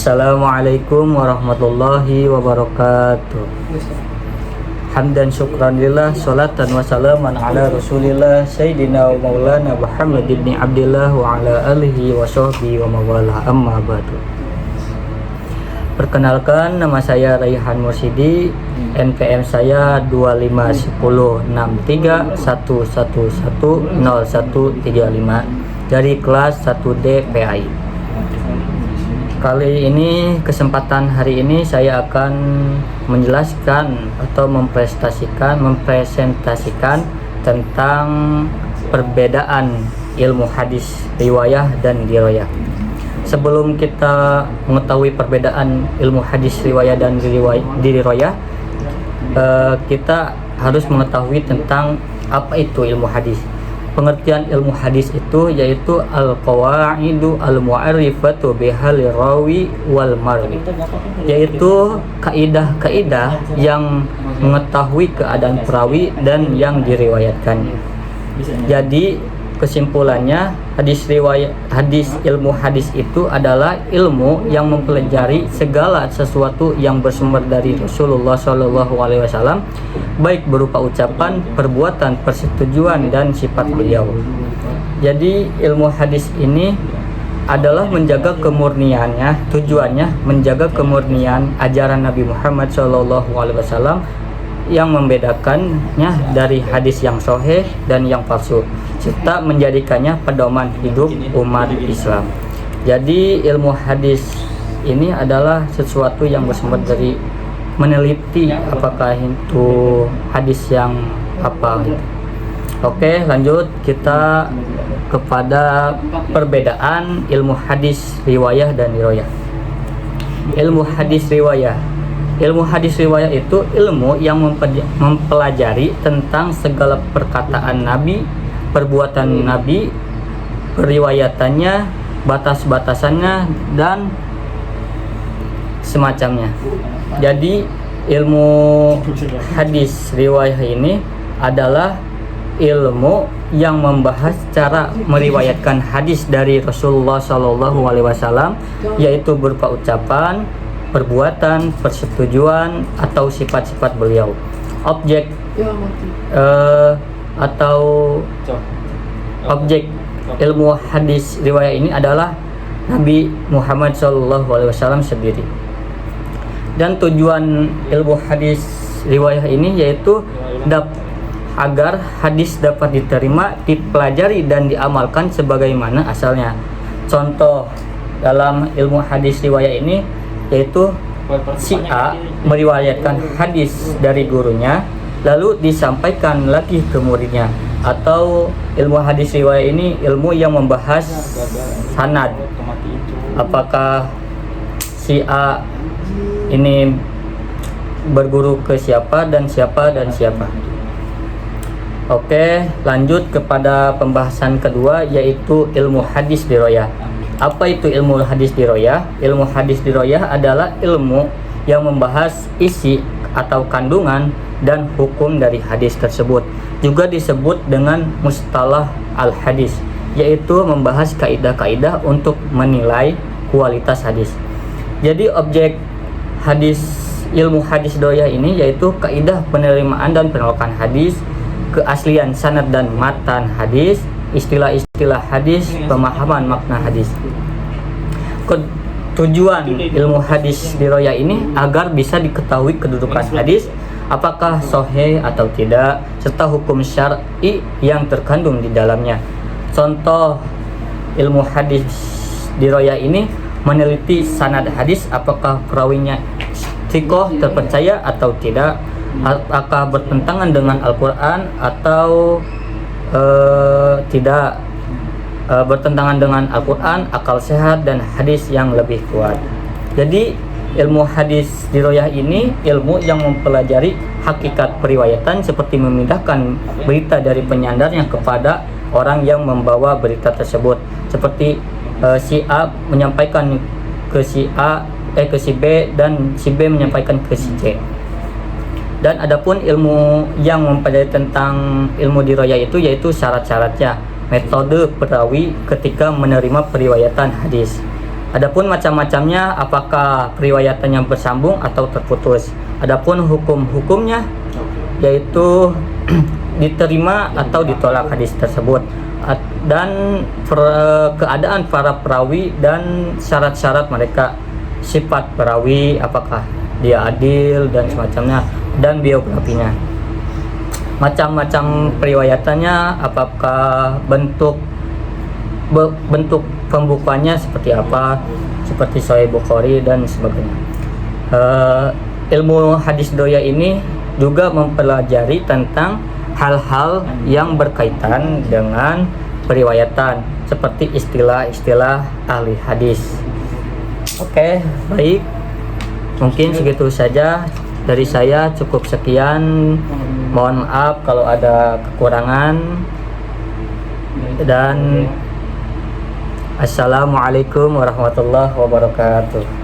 Assalamualaikum warahmatullahi wabarakatuh. Hamdan syukran lillah, salatan wa salaman ala rasulillah Sayyidina wa maulana Muhammad ibn Abdillah wa ala alihi wa sahbihi wa mawalah, amma ba'du. Perkenalkan, nama saya Raihan Mursidi, NPM saya 25106311110135 dari kelas 1D PAI. Kali ini, kesempatan hari ini saya akan menjelaskan atau mempresentasikan tentang perbedaan ilmu hadis riwayah dan dirayah. Sebelum kita mengetahui perbedaan ilmu hadis riwayah dan dirayah, kita harus mengetahui tentang apa itu ilmu hadis. Pengertian ilmu hadis itu yaitu al-qawaidu al-mu'arrifatu bihali rawi wal marwi, yaitu kaidah-kaidah yang mengetahui keadaan perawi dan yang diriwayatkan. Jadi kesimpulannya, ilmu hadis itu adalah ilmu yang mempelajari segala sesuatu yang bersumber dari Rasulullah SAW, baik berupa ucapan, perbuatan, persetujuan, dan sifat beliau. Jadi ilmu hadis ini adalah menjaga kemurniannya, tujuannya menjaga kemurnian ajaran Nabi Muhammad SAW yang membedakannya dari hadis yang sahih dan yang palsu, serta menjadikannya pedoman hidup umat Islam. Jadi ilmu hadis ini adalah sesuatu yang bersumber dari meneliti apakah itu hadis yang apa gitu. Oke, lanjut kita kepada perbedaan ilmu hadis riwayah dan dirayah. Ilmu hadis riwayah itu ilmu yang mempelajari tentang segala perkataan Nabi, perbuatan Nabi, periwayatannya, batas-batasannya, dan semacamnya. Jadi ilmu hadis riwayah ini adalah ilmu yang membahas cara meriwayatkan hadis dari Rasulullah SAW, yaitu berupa ucapan, perbuatan, persetujuan, atau sifat-sifat beliau. Objek objek ilmu hadis riwayah ini adalah Nabi Muhammad SAW sendiri. Dan tujuan ilmu hadis riwayah ini yaitu agar hadis dapat diterima, dipelajari, dan diamalkan sebagaimana asalnya. Contoh dalam ilmu hadis riwayah ini yaitu si A meriwayatkan hadis dari gurunya lalu disampaikan lagi ke muridnya. Atau ilmu hadis riwayah ini ilmu yang membahas sanad, apakah si A ini berguru ke siapa dan siapa dan siapa. Oke, lanjut kepada pembahasan kedua, yaitu ilmu hadis dirayah. Apa itu ilmu hadis dirayah? Ilmu hadis dirayah adalah ilmu yang membahas isi atau kandungan dan hukum dari hadis tersebut. Juga disebut dengan mustalah al-hadis, yaitu membahas kaidah-kaidah untuk menilai kualitas hadis. Jadi objek ilmu hadis dirayah ini yaitu kaidah penerimaan dan penolakan hadis, keaslian sanad dan matan hadis, istilah-istilah hadis, pemahaman makna hadis. Tujuan ilmu hadis dirayah ini agar bisa diketahui kedudukan hadis, apakah sahih atau tidak, serta hukum syar'i yang terkandung di dalamnya. Contoh ilmu hadis dirayah ini meneliti sanad hadis, apakah perawinya thiqah, terpercaya atau tidak, apakah bertentangan dengan Al-Quran atau tidak bertentangan dengan Al-Quran, akal sehat, dan hadis yang lebih kuat. Jadi ilmu hadis dirayah ini ilmu yang mempelajari hakikat periwayatan, seperti memindahkan berita dari penyandarnya kepada orang yang membawa berita tersebut. Seperti si A menyampaikan ke si B, dan si B menyampaikan ke si C. Dan adapun ilmu yang mempelajari tentang ilmu dirayah itu yaitu syarat-syaratnya, metode perawi ketika menerima periwayatan hadis. Adapun macam-macamnya, apakah periwayatannya bersambung atau terputus. Adapun hukum-hukumnya yaitu diterima atau ditolak hadis tersebut, dan keadaan para perawi dan syarat-syarat mereka, sifat perawi, apakah dia adil dan semacamnya, dan biografinya. Macam-macam periwayatannya, apakah bentuk pembukuannya seperti apa, seperti Sahih Bukhari dan sebagainya. Ilmu hadis doya ini juga mempelajari tentang hal-hal yang berkaitan dengan periwayatan, seperti istilah-istilah ahli hadis. Oke, baik, mungkin segitu saja dari saya, cukup sekian. Mohon maaf kalau ada kekurangan, dan assalamualaikum warahmatullahi wabarakatuh.